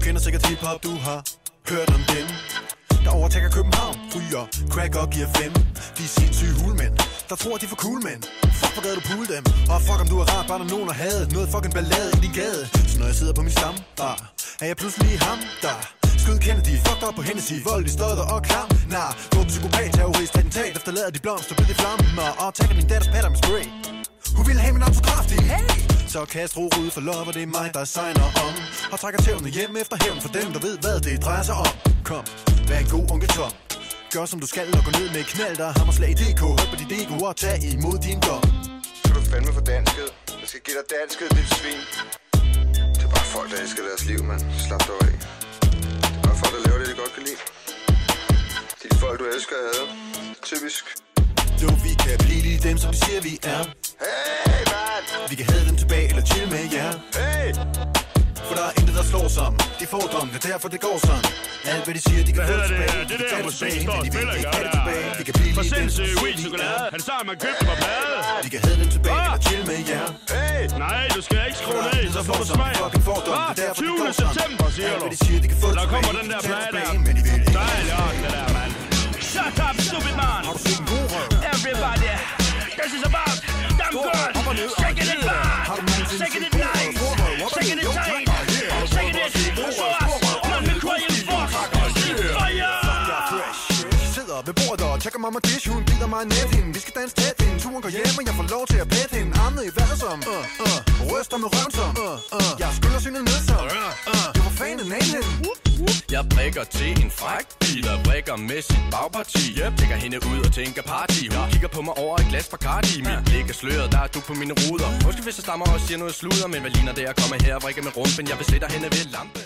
kender sikkert hiphop, du har hørt om dem. Der overtager København, ryger, crack og giver 5. De er sindssyge hulmænd, der tror de er for cool, mænd. Fuck, hvor gad du pule dem. Og fuck, om du er rart, bare der nogen har hadet noget fucking ballade i din gade. Så når jeg sidder på min stambar, er jeg pludselig ham, der skød Kennedy, fucked op på Hennessy, vold i stodder og klam. Nah, du er psykopat, terrorist, attentat, efterlader de blomster, bliv i flammer. Og tager din datters patter med spray. Hun ville have min autograf, det hey! Så kast ro ud for lov, og det er mig, der signer om. Og trækker tævne hjem efter hævn for dem, der ved, hvad det drejer sig om. Kom, vær en god onkel Tom. Gør som du skal og gå ned med knald, der hammerslag i DK. Høj på de DK og tag imod din dom. Skal du fandme for dansket? Jeg skal give dig dansket, dit svin. Det er bare folk, der elsker deres liv, mand. Slap dig af. Det er bare folk, der laver det, de godt kan lide. Det er de folk, du elsker at have. Typisk. Jo, vi kan blive lige dem, som de siger, vi er. Hey, man! Vi kan have dem tilbage eller chill med jer. Hey! For der er intet, der slår sammen. Det er fordomme, det er derfor, det går sådan. Alt, hvad de siger, de kan få tilbage. Det der, de står og spiller, gør det. Vi kan blive for lige dem, sindssyg weed-chokolade. Han sagde, man købte på plade. Vi kan have dem tilbage eller chill med jer. Hey! Nej, du skal ikke skrue ned, så får du smag. 20. september, siger du. Der kommer den der plade der. Dejlig art, det der, mand. Shut up, stupid man. Everybody, this is about damn good. Shaking it back, shaking it nice, shaking it tight, shaking it fast. None me crying fuck, fire. Sidder ved bordet og tjekker mig med dish. Hun bider mig net hende. Vi skal danse tæt hende. Turen går hjem, og jeg får lov til at pætte hende. Armene i vejret som ryster med røven som jeg skyller synet ned som jeg var fan af nagen. Jeg prikker til en fræk bil og brækker med sit bagparti. Jeg tækker hende ud og tænker party. Hun kigger på mig over et glas Bacardi. Mit blik er sløret, der er du på mine ruder. Måske hvis jeg stammer og siger noget sludder, men hvad ligner det, jeg kommer her og vrikker med rumpen? Jeg besætter hende ved lampen.